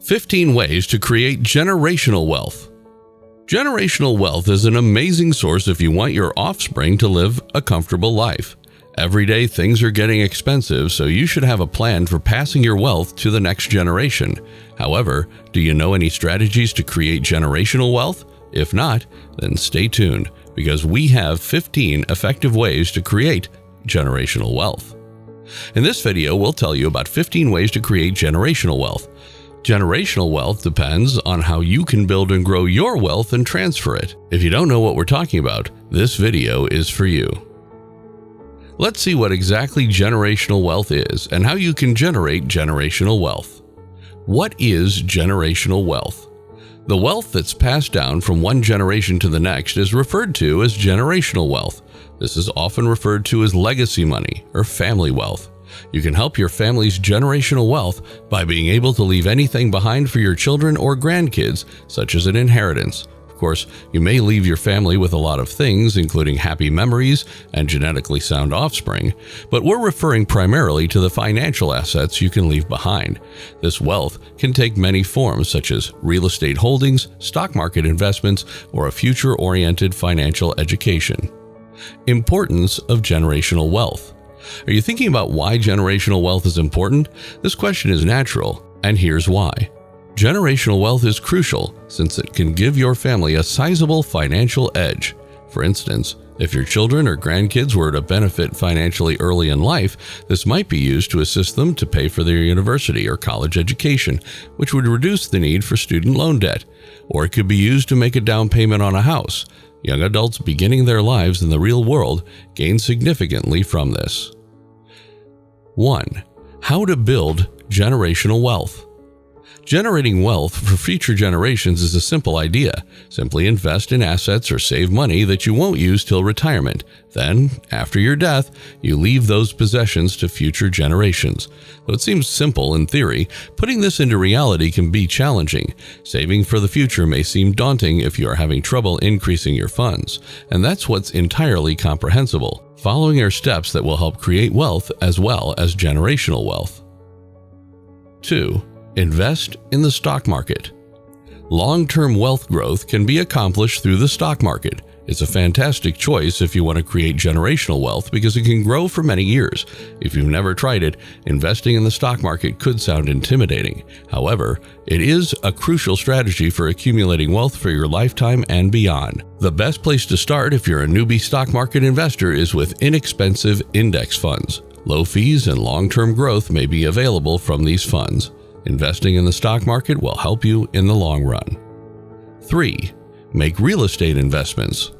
15 ways to create generational wealth. Generational wealth is an amazing source if you want your offspring to live a comfortable life. Every day things are getting expensive, so you should have a plan for passing your wealth to the next generation. However, do you know any strategies to create generational wealth? If not, then stay tuned, because we have 15 effective ways to create generational wealth. In this video, we'll tell you about 15 ways to create generational wealth. Generational wealth depends on how you can build and grow your wealth and transfer it. If you don't know what we're talking about, this video is for you. Let's see what exactly generational wealth is and how you can generate generational wealth. What is generational wealth? The wealth that's passed down from one generation to the next is referred to as generational wealth. This is often referred to as legacy money or family wealth. You can help your family's generational wealth by being able to leave anything behind for your children or grandkids, such as an inheritance. Of course, you may leave your family with a lot of things, including happy memories and genetically sound offspring, but we're referring primarily to the financial assets you can leave behind. This wealth can take many forms, such as real estate holdings, stock market investments, or a future-oriented financial education. Importance of generational wealth. Are you thinking about why generational wealth is important? This question is natural, and here's why. Generational wealth is crucial since it can give your family a sizable financial edge. For instance, if your children or grandkids were to benefit financially early in life, this might be used to assist them to pay for their university or college education, which would reduce the need for student loan debt. Or it could be used to make a down payment on a house. Young adults beginning their lives in the real world gain significantly from this. 1. How to build generational wealth. Generating wealth for future generations is a simple idea. Simply invest in assets or save money that you won't use till retirement. Then, after your death, you leave those possessions to future generations. Though it seems simple in theory, putting this into reality can be challenging. Saving for the future may seem daunting if you are having trouble increasing your funds, and that's what's entirely comprehensible. Following are steps that will help create wealth as well as generational wealth. 2. Invest in the stock market. Long-term wealth growth can be accomplished through the stock market. It's a fantastic choice if you want to create generational wealth because it can grow for many years. If you've never tried it, investing in the stock market could sound intimidating. However, it is a crucial strategy for accumulating wealth for your lifetime and beyond. The best place to start if you're a newbie stock market investor is with inexpensive index funds. Low fees and long-term growth may be available from these funds. Investing in the stock market will help you in the long run. 3. Make real estate investments.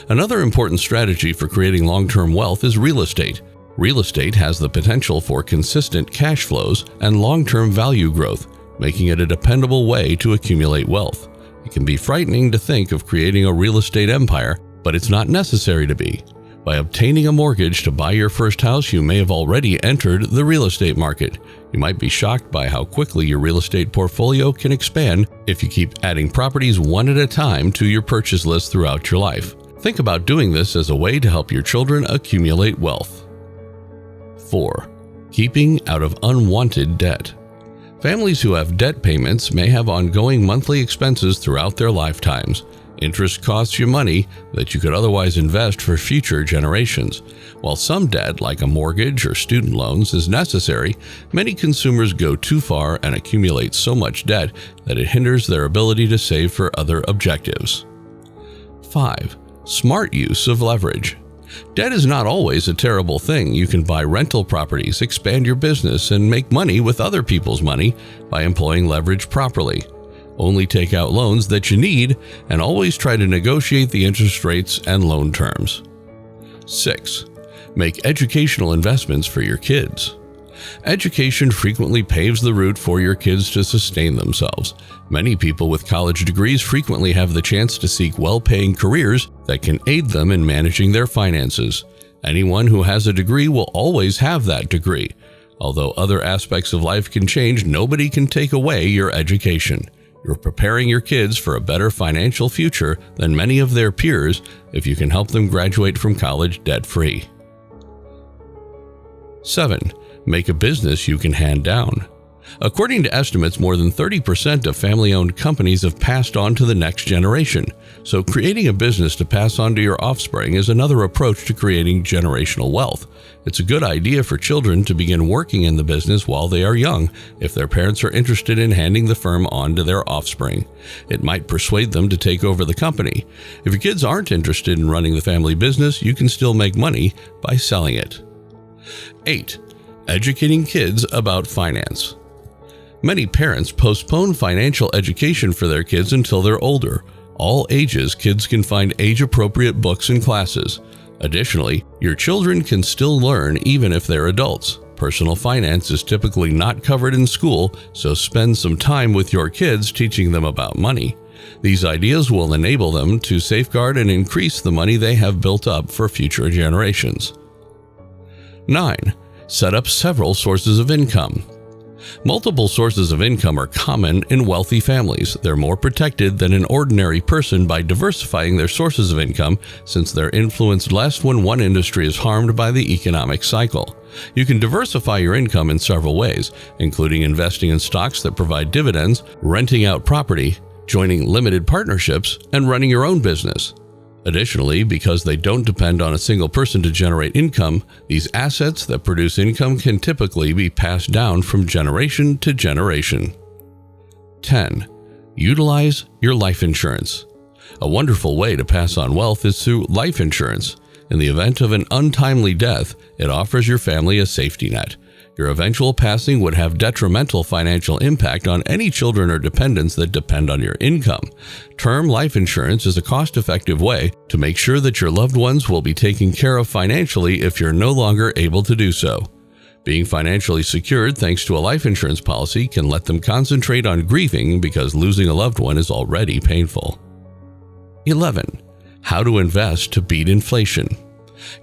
Another important strategy for creating long-term wealth is real estate. Real estate has the potential for consistent cash flows and long-term value growth, making it a dependable way to accumulate wealth. It can be frightening to think of creating a real estate empire, but it's not necessary to be. By obtaining a mortgage to buy your first house, you may have already entered the real estate market. You might be shocked by how quickly your real estate portfolio can expand if you keep adding properties one at a time to your purchase list throughout your life. Think about doing this as a way to help your children accumulate wealth. 4. Keeping out of unwanted debt. Families who have debt payments may have ongoing monthly expenses throughout their lifetimes. Interest costs you money that you could otherwise invest for future generations. While some debt, like a mortgage or student loans, is necessary, many consumers go too far and accumulate so much debt that it hinders their ability to save for other objectives. 5. Smart use of leverage. Debt is not always a terrible thing. You can buy rental properties, expand your business, and make money with other people's money by employing leverage properly. Only take out loans that you need and always try to negotiate the interest rates and loan terms. 6. Make educational investments for your kids. Education frequently paves the route for your kids to sustain themselves. Many people with college degrees frequently have the chance to seek well-paying careers that can aid them in managing their finances. Anyone who has a degree will always have that degree. Although other aspects of life can change, nobody can take away your education. You're preparing your kids for a better financial future than many of their peers if you can help them graduate from college debt-free. 7. Make a business you can hand down. According to estimates, more than 30% of family-owned companies have passed on to the next generation, so creating a business to pass on to your offspring is another approach to creating generational wealth. It's a good idea for children to begin working in the business while they are young if their parents are interested in handing the firm on to their offspring. It might persuade them to take over the company. If your kids aren't interested in running the family business, you can still make money by selling it. 8. Educating kids about finance. Many parents postpone financial education for their kids until they're older. All ages, kids can find age-appropriate books and classes. Additionally, your children can still learn even if they're adults. Personal finance is typically not covered in school, so spend some time with your kids teaching them about money. These ideas will enable them to safeguard and increase the money they have built up for future generations. 9. Set up several sources of income. Multiple sources of income are common in wealthy families. They're more protected than an ordinary person by diversifying their sources of income, since they're influenced less when one industry is harmed by the economic cycle. You can diversify your income in several ways, including investing in stocks that provide dividends, renting out property, joining limited partnerships, and running your own business. Additionally, because they don't depend on a single person to generate income, these assets that produce income can typically be passed down from generation to generation. 10. Utilize your life insurance. A wonderful way to pass on wealth is through life insurance. In the event of an untimely death, it offers your family a safety net. Your eventual passing would have detrimental financial impact on any children or dependents that depend on your income. Term life insurance is a cost-effective way to make sure that your loved ones will be taken care of financially if you're no longer able to do so. Being financially secured thanks to a life insurance policy can let them concentrate on grieving because losing a loved one is already painful. 11. How to invest to beat inflation.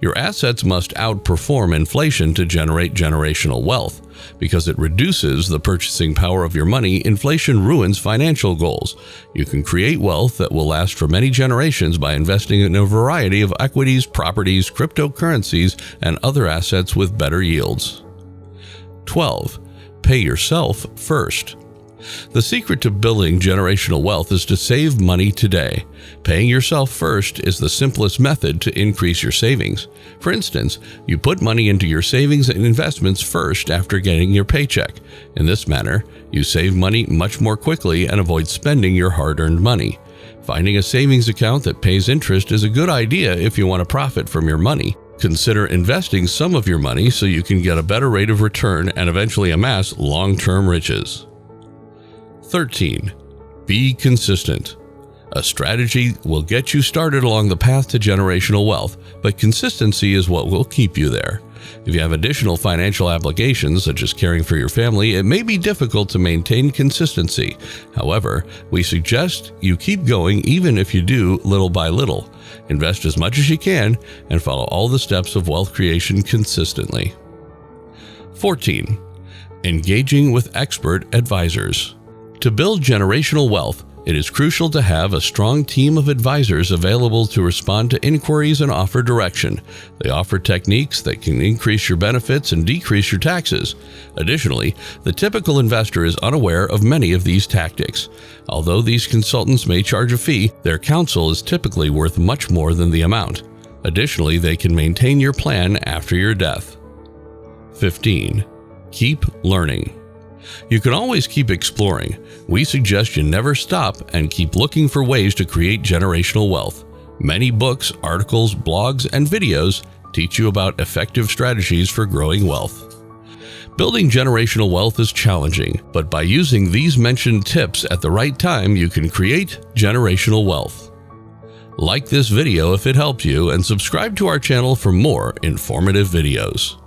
Your assets must outperform inflation to generate generational wealth. Because it reduces the purchasing power of your money, inflation ruins financial goals. You can create wealth that will last for many generations by investing in a variety of equities, properties, cryptocurrencies, and other assets with better yields. 12. Pay yourself first. The secret to building generational wealth is to save money today. Paying yourself first is the simplest method to increase your savings. For instance, you put money into your savings and investments first after getting your paycheck. In this manner, you save money much more quickly and avoid spending your hard-earned money. Finding a savings account that pays interest is a good idea if you want to profit from your money. Consider investing some of your money so you can get a better rate of return and eventually amass long-term riches. 13. Be consistent. A strategy will get you started along the path to generational wealth, but consistency is what will keep you there. If you have additional financial obligations, such as caring for your family, it may be difficult to maintain consistency. However, we suggest you keep going even if you do little by little. Invest as much as you can and follow all the steps of wealth creation consistently. 14. Engaging with expert advisors. To build generational wealth, it is crucial to have a strong team of advisors available to respond to inquiries and offer direction. They offer techniques that can increase your benefits and decrease your taxes. Additionally, the typical investor is unaware of many of these tactics. Although these consultants may charge a fee, their counsel is typically worth much more than the amount. Additionally, they can maintain your plan after your death. 15. Keep learning. You can always keep exploring. We suggest you never stop and keep looking for ways to create generational wealth. Many books, articles, blogs, and videos teach you about effective strategies for growing wealth. Building generational wealth is challenging, but by using these mentioned tips at the right time, you can create generational wealth. Like this video if it helped you, and subscribe to our channel for more informative videos.